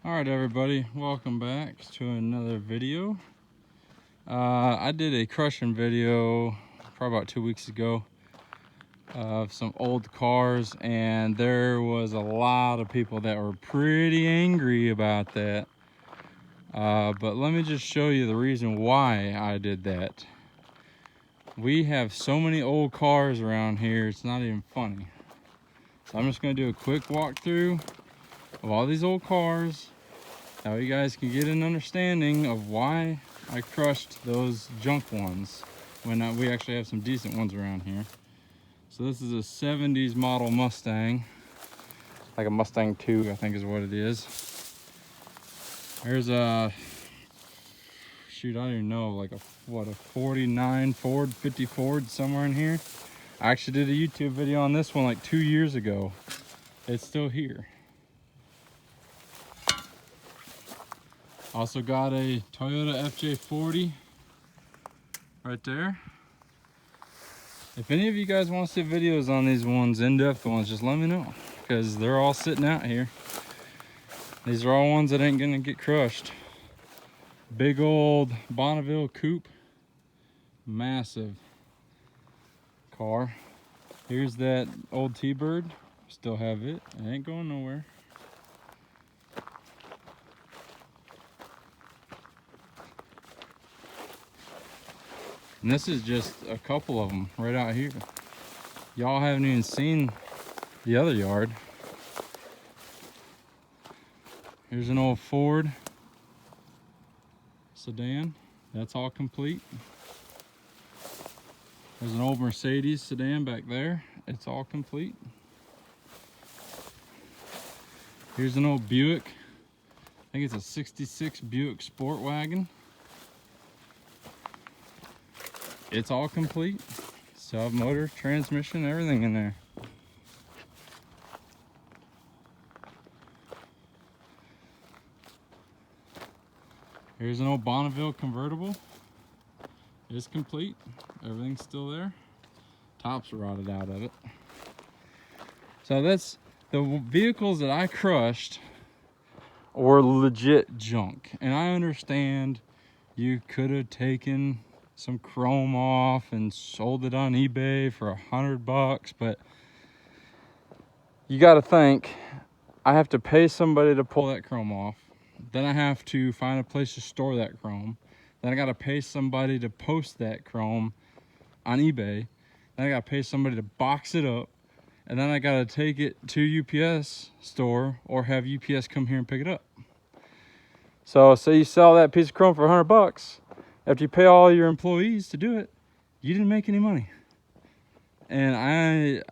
Alright everybody, welcome back to another video. I did a crushing video probably about 2 weeks ago of some old cars, and there was a lot of people that were pretty angry about that. But let me just show you the reason why I did that. We have so many old cars around here, it's not even funny. So I'm just going to do a quick walkthrough of all these old cars. Now you guys can get an understanding of why I crushed those junk ones when we actually have some decent ones around here. So this is a 70s model Mustang, like a Mustang 2 I think is what it is. There's a, shoot, I don't even know, like a 49 Ford, 50 Ford somewhere in here. I actually did a YouTube video on this one like 2 years ago. It's still here. Also got a Toyota FJ40 right there. If any of you guys want to see videos on these ones, in-depth ones, just let me know, because they're all sitting out here. These are all ones that ain't gonna get crushed. Big old Bonneville coupe, massive car. Here's that old T-Bird, still have it, it ain't going nowhere. And this is just a couple of them right out here. Y'all haven't even seen the other yard. Here's an old Ford sedan, that's all complete. There's an old Mercedes sedan back there, it's all complete. Here's an old Buick, I think it's a 66 Buick Sport Wagon. It's all complete. Still have motor, transmission, everything in there. Here's an old Bonneville convertible. It's complete. Everything's still there. Top's rotted out of it. So that's the vehicles that I crushed were legit junk. And I understand you could have taken some chrome off and sold it on eBay for $100, but you got to think, I have to pay somebody to pull that chrome off, then I have to find a place to store that chrome, then I got to pay somebody to post that chrome on eBay, then I got to pay somebody to box it up, and then I got to take it to UPS store or have UPS come here and pick it up. So say you sell that piece of chrome for $100, after you pay all your employees to do it, you didn't make any money. And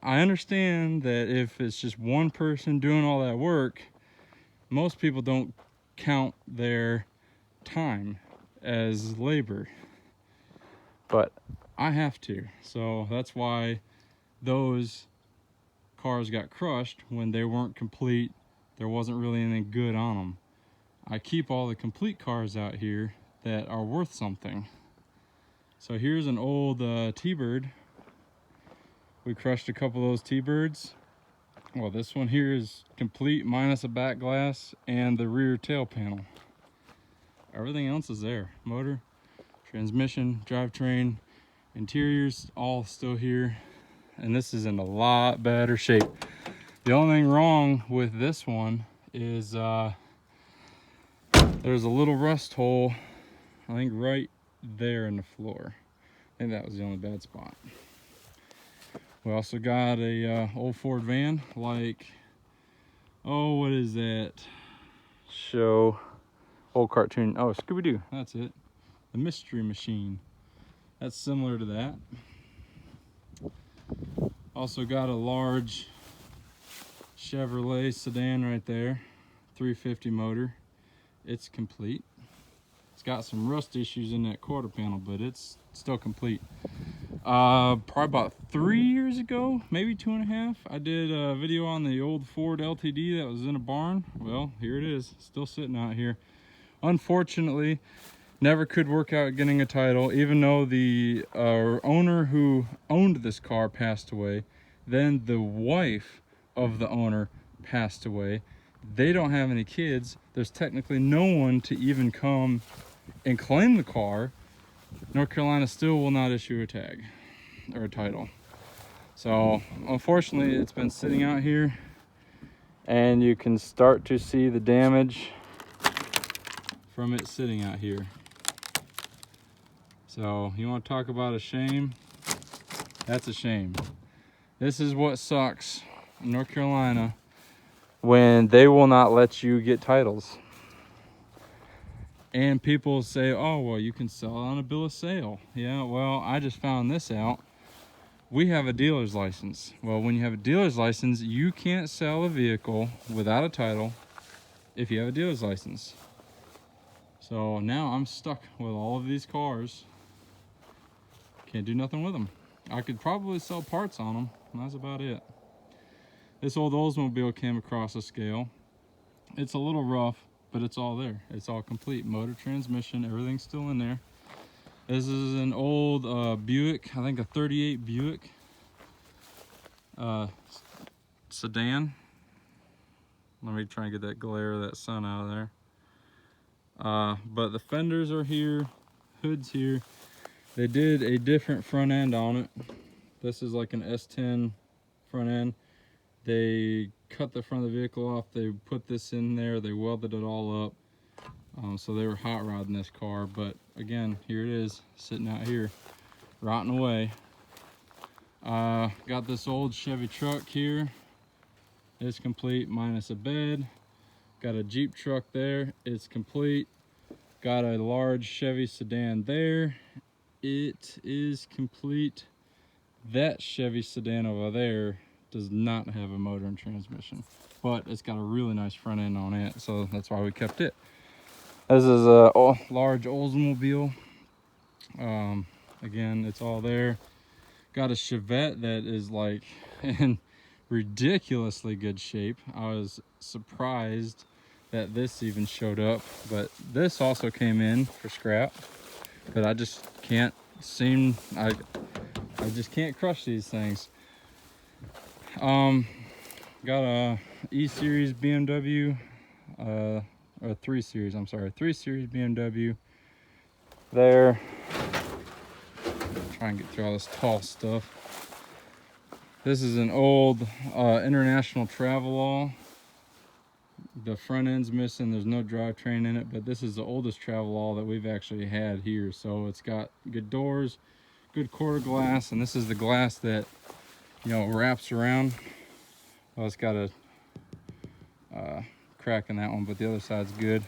I understand that if it's just one person doing all that work, most people don't count their time as labor. But I have to. So that's why those cars got crushed when they weren't complete. There wasn't really anything good on them. I keep all the complete cars out here that are worth something. So here's an old T-Bird. We crushed a couple of those T-Birds. Well, this one here is complete minus a back glass and the rear tail panel. Everything else is there. Motor, transmission, drivetrain, interiors, all still here. And this is in a lot better shape. The only thing wrong with this one is there's a little rust hole, I think right there in the floor. I think that was the only bad spot. We also got a old Ford van, like, oh, what is that show? Old cartoon, oh, Scooby-Doo, that's it. The Mystery Machine. That's similar to that. Also got a large Chevrolet sedan right there, 350 motor. It's complete. It's got some rust issues in that quarter panel, but it's still complete. Probably about 3 years ago, maybe 2.5, I did a video on the old Ford LTD that was in a barn. Well, here it is, still sitting out here. Unfortunately, never could work out getting a title, even though the owner who owned this car passed away. Then the wife of the owner passed away. they don't have any kids. There's technically no one to even come and claim the car. North Carolina still will not issue a tag or a title. So unfortunately, it's been sitting out here, and you can start to see the damage from it sitting out here. So you want to talk about a shame? That's a shame. This is what sucks in North Carolina, when they will not let you get titles. And people say, oh, well, you can sell it on a bill of sale. Yeah, well, I just found this out. We have a dealer's license. Well, when you have a dealer's license, you can't sell a vehicle without a title if you have a dealer's license. So now I'm stuck with all of these cars. Can't do nothing with them. I could probably sell parts on them, and that's about it. This old Oldsmobile came across a scale. It's a little rough, but it's all there. It's all complete. Motor, transmission, everything's still in there. This is an old Buick, I think a 38 Buick sedan. Let me try and get that glare of that sun out of there. But the fenders are here, hood's here. They did a different front end on it. This is like an S10 front end. They cut the front of the vehicle off. They put this in there. They welded it all up. So they were hot rodding this car. But again, here it is, sitting out here, rotting away. Got this old Chevy truck here. It's complete minus a bed. Got a Jeep truck there. It's complete. Got a large Chevy sedan there. It is complete. That Chevy sedan over there does not have a motor and transmission, but it's got a really nice front end on it, so that's why we kept it. This is a large Oldsmobile. Again, it's all there. Got a Chevette that is like in ridiculously good shape. I was surprised that this even showed up, but this also came in for scrap, but I just can't seem, I just can't crush these things. Got a E-Series BMW, or 3 Series, I'm sorry, 3 Series BMW there. Try and get through all this tall stuff. This is an old International Travelall. The front end's missing, there's no drivetrain in it, but this is the oldest Travelall that we've actually had here. So it's got good doors, good quarter glass, and this is the glass that, you know, wraps around. Well, it's got a crack in that one, but the other side's good.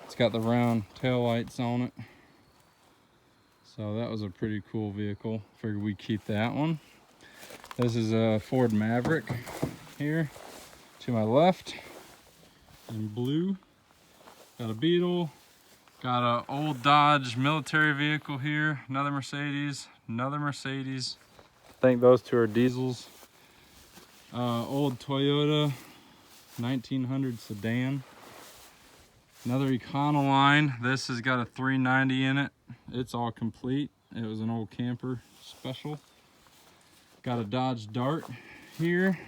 It's got the round tail lights on it. So that was a pretty cool vehicle. Figured we'd keep that one. This is a Ford Maverick here to my left in blue. Got a Beetle. Got an old Dodge military vehicle here. Another Mercedes. Another Mercedes. I think those two are diesels. Old Toyota 1900 sedan. Another Econoline. This has got a 390 in it. It's all complete. It was an old camper special. Got a Dodge Dart here.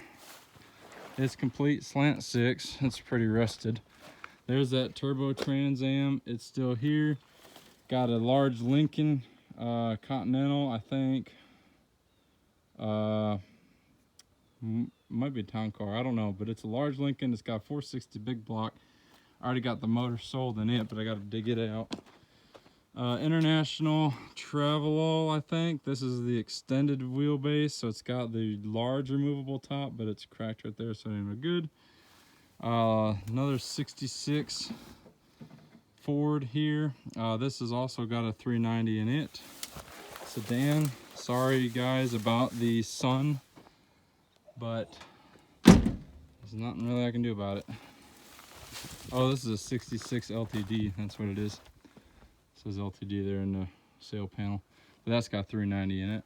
It's complete, slant 6. It's pretty rusted. There's that turbo Trans Am. It's still here. Got a large Lincoln Continental, I think. Might be a town car, I don't know, but it's a large Lincoln. It's got 460 big block. I already got the motor sold in it, but I got to dig it out. International Travelall, I think. This is the extended wheelbase, so it's got the large removable top, but it's cracked right there, so it ain't no good. Another 66 Ford here. This has also got a 390 in it. Sedan. Sorry guys about the sun, but there's nothing really I can do about it. Oh, this is a 66 LTD. That's what it is. It says LTD there in the sail panel. But that's got 390 in it.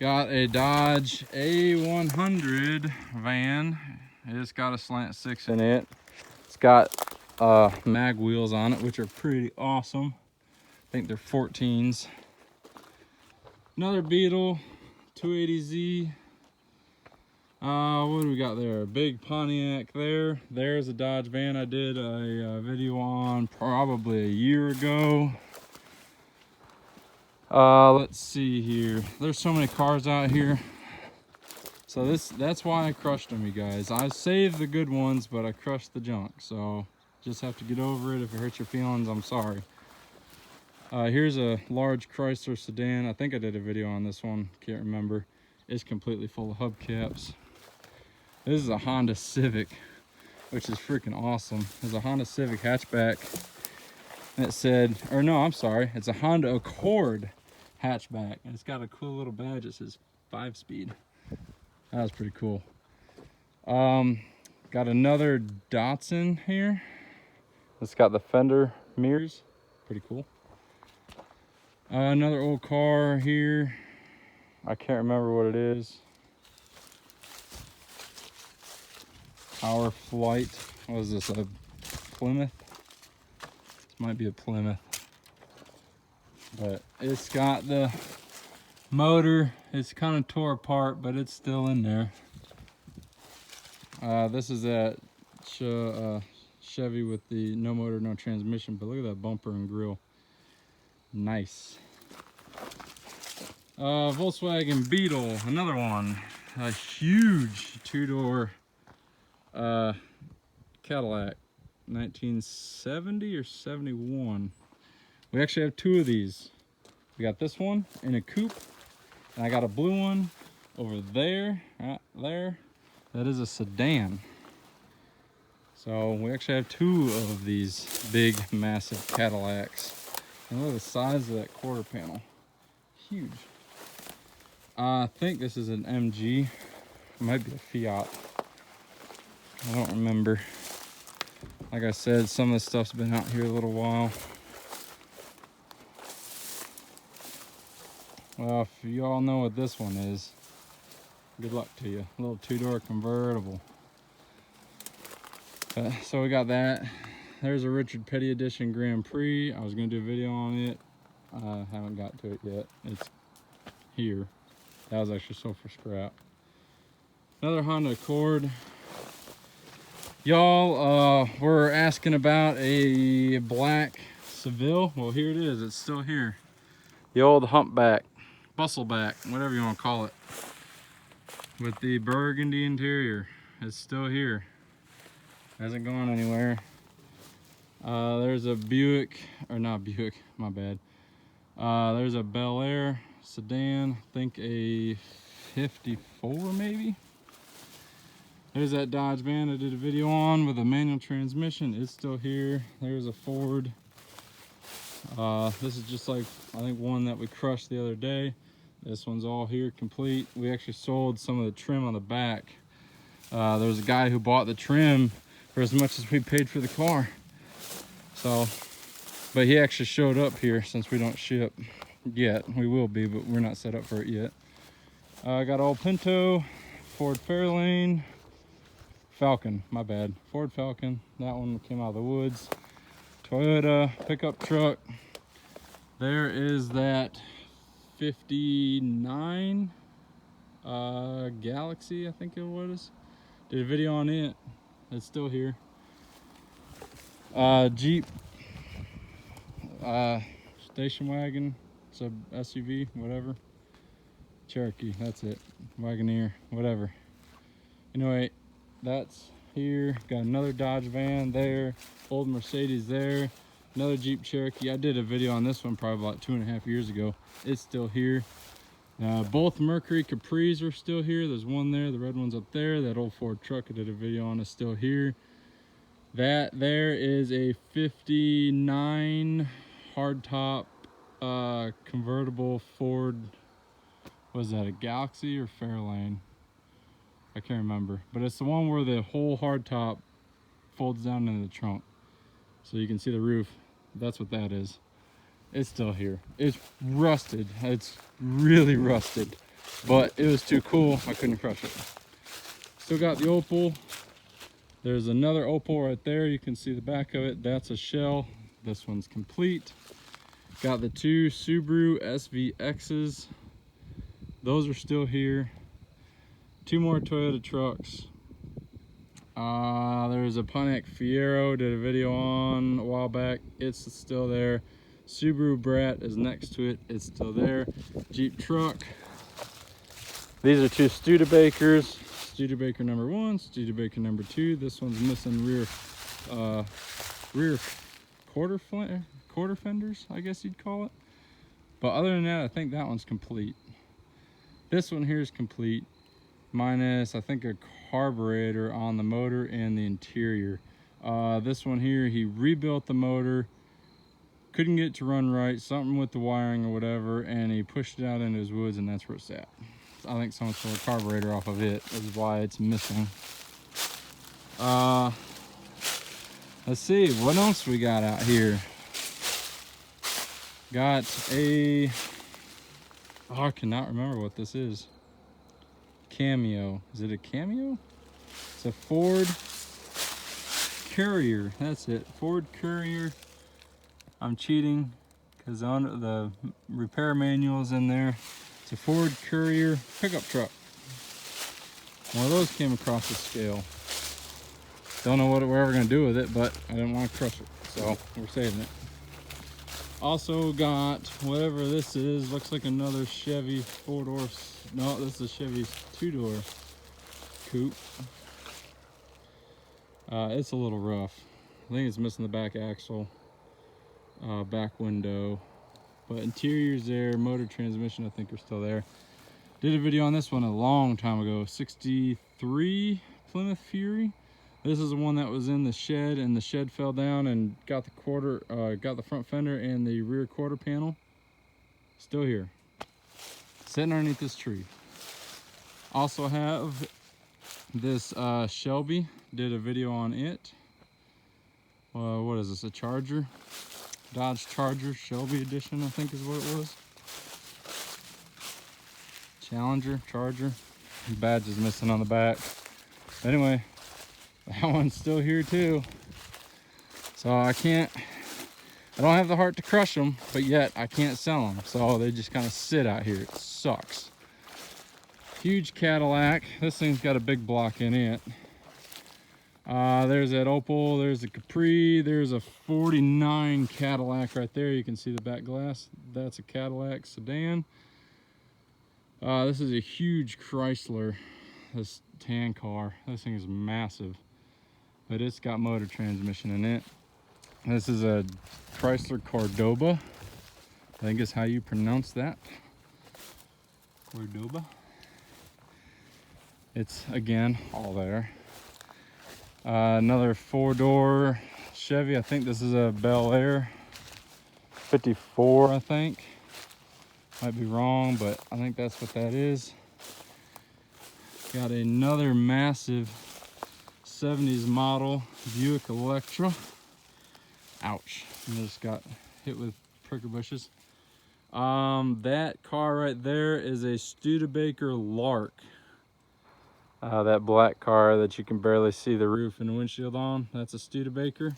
Got a Dodge A100 van. It's got a slant 6 in it. It's got mag wheels on it, which are pretty awesome. I think they're 14s. Another Beetle 280Z. What do we got there? A big Pontiac there. There's a Dodge van I did a video on probably a year ago. Let's see here. There's so many cars out here. So that's why I crushed them, you guys. I saved the good ones, but I crushed the junk. So just have to get over it. If it hurts your feelings, I'm sorry. Here's a large Chrysler sedan. I think I did a video on this one. Can't remember. It's completely full of hubcaps. This is a Honda Civic, which is freaking awesome. It's a Honda Civic hatchback. And it said, or no, I'm sorry. It's a Honda Accord hatchback. And it's got a cool little badge that says 5-speed. That was pretty cool. Got another Datsun here. It's got the fender mirrors. Pretty cool. Another old car here. I can't remember what it is. Our Flight. What is this? A Plymouth? This might be a Plymouth. But it's got the motor. It's kind of tore apart, but it's still in there. This is that Chevy with the no motor, no transmission. But look at that bumper and grill. Nice. Volkswagen Beetle, another one. A huge two-door Cadillac, 1970 or 71. We actually have two of these. We got this one in a coupe, and I got a blue one over there, right there. That is a sedan. So we actually have two of these big, massive Cadillacs. And look at the size of that quarter panel. Huge. I think this is an MG. It might be a Fiat. I don't remember. Like I said, some of this stuff's been out here a little while. Well, if you all know what this one is, good luck to you. A little two-door convertible. So we got that. There's a Richard Petty Edition Grand Prix. I was going to do a video on it. I haven't got to it yet. It's here. That was actually sold for scrap. Another Honda Accord. Y'all were asking about a black Seville. Well, here it is. It's still here. The old humpback, bustleback, whatever you want to call it. With the burgundy interior. It's still here. Hasn't gone anywhere. There's a Buick, or not Buick, my bad. There's a Bel Air sedan, I think a 54 maybe. There's that Dodge van I did a video on with a manual transmission. It's still here. There's a Ford. This is just like, I think, one that we crushed the other day. This one's all here complete. We actually sold some of the trim on the back. There was a guy who bought the trim for as much as we paid for the car. So, but he actually showed up here since we don't ship yet. We will be, but we're not set up for it yet. I got old Pinto, Ford Fairlane, Falcon, my bad. Ford Falcon, that one came out of the woods. Toyota pickup truck. There is that 59 Galaxy, I think it was. Did a video on it. It's still here. Jeep station wagon, sub SUV, whatever. Cherokee, that's it. Wagoneer, whatever. Anyway, that's here. Got another Dodge van there. Old Mercedes there. Another Jeep Cherokee. I did a video on this one probably about 2.5 years ago. It's still here. Both Mercury Capris are still here. There's one there. The red one's up there. That old Ford truck I did a video on is still here. That there is a 59 hardtop convertible Ford. Was that a Galaxy or Fairlane? I can't remember. But it's the one where the whole hardtop folds down into the trunk. So you can see the roof. That's what that is. It's still here. It's rusted. It's really rusted. But it was too cool. I couldn't crush it. Still got the Opel. There's another Opel right there. You can see the back of it. That's a shell. This one's complete. Got the two Subaru SVXs. Those are still here. Two more Toyota trucks. There's a Pontiac Fiero, did a video on a while back. It's still there. Subaru Brat is next to it. It's still there. Jeep truck. These are two Studebakers. Studebaker number 1, Studebaker number 2. This one's missing rear quarter fenders, I guess you'd call it. But other than that, I think that one's complete. This one here is complete, minus I think a carburetor on the motor and the interior. This one here, he rebuilt the motor, couldn't get it to run right, something with the wiring or whatever, and he pushed it out into his woods, and that's where it's at. I think someone stole a carburetor off of it, is why it's missing. Let's see, what else we got out here? Got a, I cannot remember what this is. Cameo, is it a Cameo? It's a Ford Courier, that's it, Ford Courier. I'm cheating because on the repair manual's in there. It's a Ford Courier pickup truck. One of those came across the scale. Don't know what we're ever gonna do with it, but I didn't want to crush it, so we're saving it. Also got whatever this is, looks like another Chevy 4-door, no, this is a Chevy's 2-door coupe. It's a little rough. I think it's missing the back axle, back window, but interior's there, motor, transmission I think are still there. Did a video on this one a long time ago, 63 Plymouth Fury. This is the one that was in the shed, and the shed fell down and got the front fender and the rear quarter panel. Still here, sitting underneath this tree. Also have this Shelby. Did a video on it. What is this? A Charger, Dodge Charger Shelby edition, I think is what it was. Challenger, Charger. The badge is missing on the back. Anyway. That one's still here too. So I don't have the heart to crush them, but yet I can't sell them. So they just kind of sit out here. It sucks. Huge Cadillac. This thing's got a big block in it. There's that Opel, there's a Capri, there's a 49 Cadillac right there. You can see the back glass. That's a Cadillac sedan. This is a huge Chrysler, this tan car. This thing is massive, but it's got motor transmission in it. This is a Chrysler Cordoba, I think is how you pronounce that. Cordoba. It's again all there. Another 4-door Chevy. I think this is a Bel Air 54, I think. Might be wrong, but I think that's what that is. Got another massive 70s model Buick Electra. Ouch, I just got hit with pricker bushes. That car right there is a Studebaker Lark. That black car that you can barely see the roof and the windshield on, that's a Studebaker.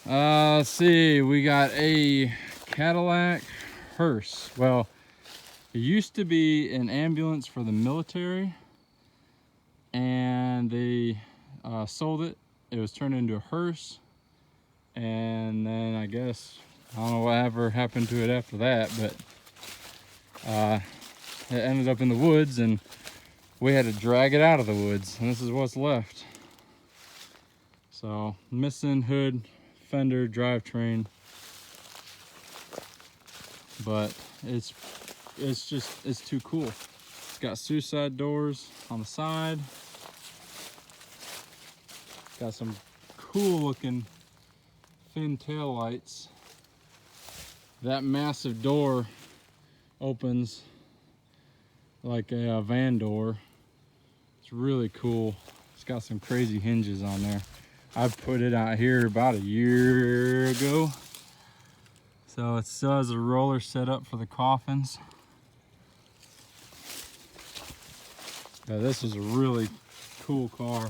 Let's see, we got a Cadillac hearse. Well, it used to be an ambulance for the military, and they sold it. It was turned into a hearse, and then I guess, I don't know whatever happened to it after that, but it ended up in the woods, and we had to drag it out of the woods, and this is what's left. So, missing hood, fender, drivetrain, but it's too cool. It's got suicide doors on the side. Got some cool looking fin tail lights. That massive door opens like a van door. It's really cool. It's got some crazy hinges on there. I put it out here about a year ago. So it still has a roller set up for the coffins. Yeah, this is a really cool car.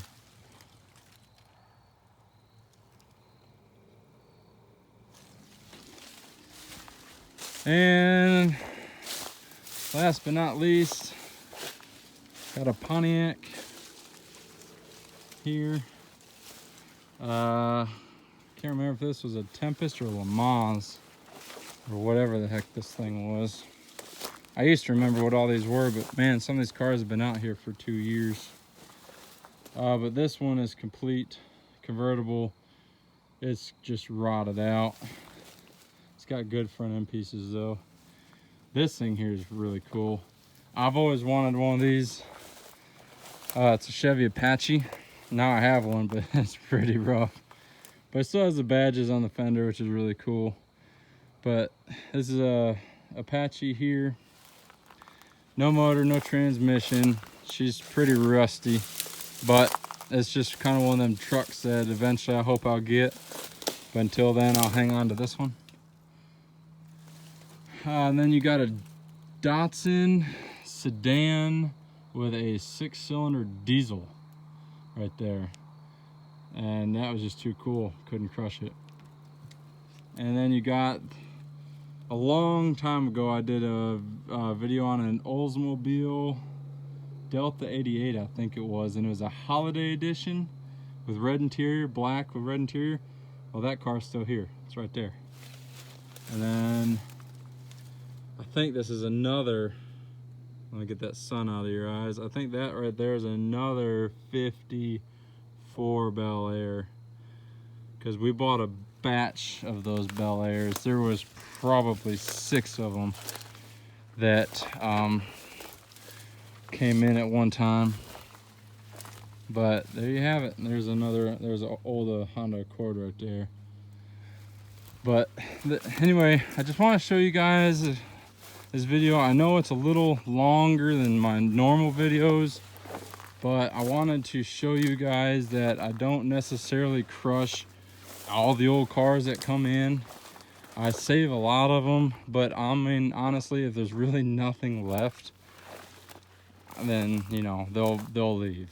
And last but not least, Got a Pontiac here. Can't remember if this was a Tempest or a Le Mans or whatever the heck this thing was. I used to remember what all these were, but man, some of these cars have been out here for 2 years. But this one is complete convertible. It's just rotted out. It's got good front end pieces though. This thing here is really cool. I've always wanted one of these. It's a Chevy Apache. Now I have one, but it's pretty rough. But it still has the badges on the fender, which is really cool. But this is a Apache here. No motor, no transmission. She's pretty rusty, but it's just kind of one of them trucks that eventually I hope I'll get. But until then, I'll hang on to this one. And then you got a Datsun sedan with a 6-cylinder diesel right there. And that was just too cool. Couldn't crush it. And then you got, a long time ago, I did a video on an Oldsmobile Delta 88, I think it was. And it was a holiday edition with red interior, black with red interior. Well, that car's still here. It's right there. And then I think this is another, let me get that sun out of your eyes. I think that right there is another 54 Bel Air. Because we bought a batch of those Bel Airs. There was probably 6 of them that came in at one time. But there you have it. There's another, there's an old Honda Accord right there. But anyway, I just want to show you guys this video. I know it's a little longer than my normal videos, but I wanted to show you guys that I don't necessarily crush all the old cars that come in. I save a lot of them, but I mean, honestly, if there's really nothing left, then, you know, they'll leave.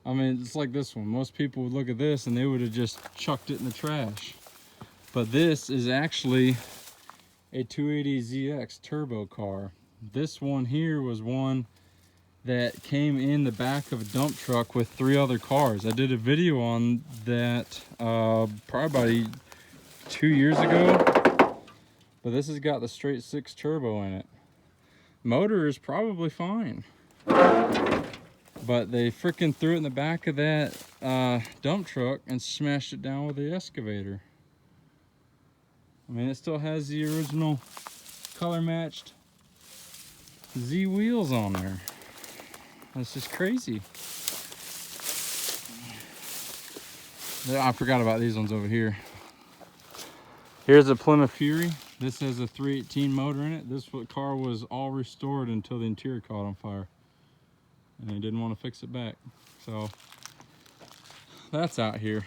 I mean, it's like this one. Most people would look at this and they would have just chucked it in the trash. But this is actually a 280ZX turbo car. This one here was one that came in the back of a dump truck with 3 other cars. I did a video on that probably about 2 years ago. But this has got the straight 6 turbo in it. Motor is probably fine. But they freaking threw it in the back of that dump truck and smashed it down with the excavator. I mean, it still has the original color matched Z wheels on there. That's just crazy. I forgot about these ones over here. Here's a Plymouth Fury. This has a 318 motor in it. This car was all restored until the interior caught on fire. And they didn't want to fix it back. So that's out here.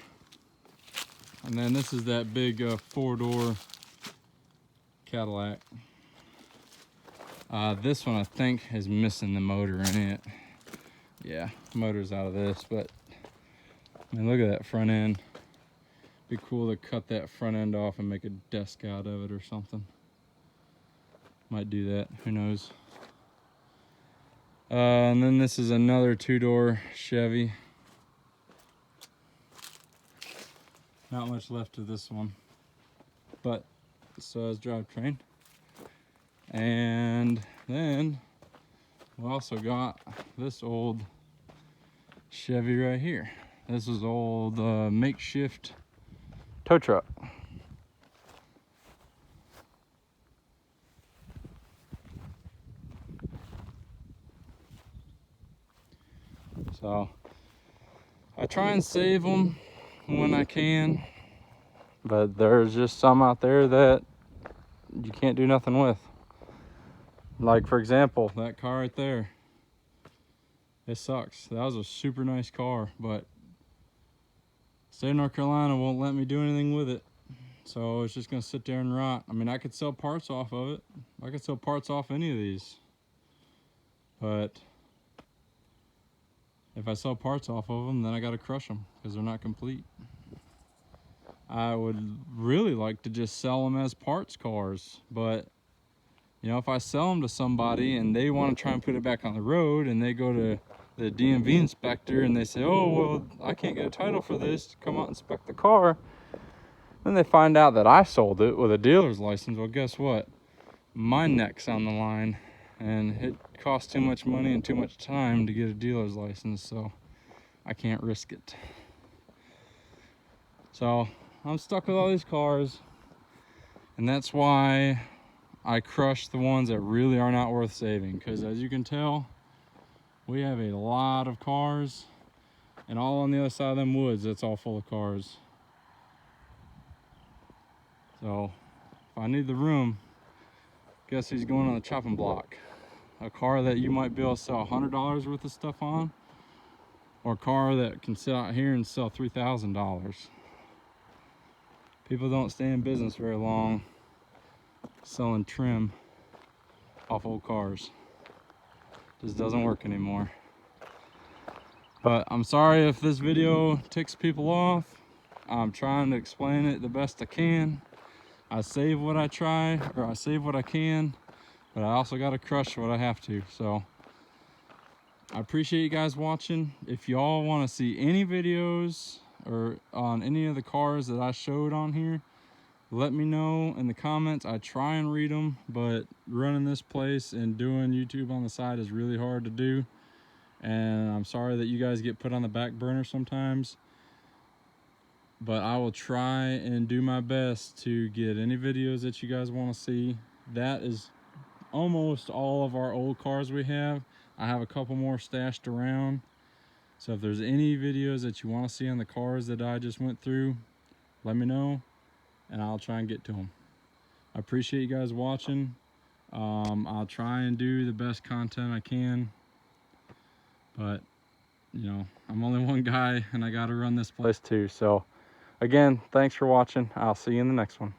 And then this is that big 4-door Cadillac. This one I think is missing the motor in it. Yeah, motor's out of this, but I mean, look at that front end. Be cool to cut that front end off and make a desk out of it or something. Might do that, who knows. And then this is another 2-door Chevy. Not much left of this one, but it still has drivetrain. And then we also got this old Chevy right here. This is old makeshift tow truck. So I try and save them when I can, but there's just some out there that you can't do nothing with. Like, for example, that car right there. It sucks. That was a super nice car, but state of North Carolina won't let me do anything with it. So it's just gonna sit there and rot. I mean, I could sell parts off of it. I could sell parts off any of these. But if I sell parts off of them, then I gotta crush them because they're not complete. I would really like to just sell them as parts cars, but You know, if I sell them to somebody and they want to try and put it back on the road, and they go to the DMV inspector and they say, oh, well, I can't get a title for this, come out and inspect the car. Then they find out that I sold it with a dealer's license. Well, guess what? My neck's on the line, and it costs too much money and too much time to get a dealer's license, so I can't risk it. So I'm stuck with all these cars, and that's why I crush the ones that really are not worth saving, because as you can tell, we have a lot of cars, and all on the other side of them woods, that's all full of cars. So if I need the room, guess he's going on the chopping block. A car that you might be able to sell $100 worth of stuff on, or a car that can sit out here and sell $3,000. People don't stay in business very long selling trim off old cars. Just doesn't work anymore. But I'm sorry if this video ticks people off. I'm trying to explain it the best I can. I save what I try, or I save what I can, but I also got to crush what I have to. So I appreciate you guys watching. If y'all want to see any videos or on any of the cars that I showed on here, let me know in the comments. I try and read them, but running this place and doing YouTube on the side is really hard to do. And I'm sorry that you guys get put on the back burner sometimes, but I will try and do my best to get any videos that you guys want to see. That is almost all of our old cars we have. I have a couple more stashed around. So if there's any videos that you want to see on the cars that I just went through, let me know and I'll try and get to them. I appreciate you guys watching. I'll try and do the best content I can, but you know, I'm only one guy and I got to run this place too. So again, thanks for watching. I'll see you in the next one.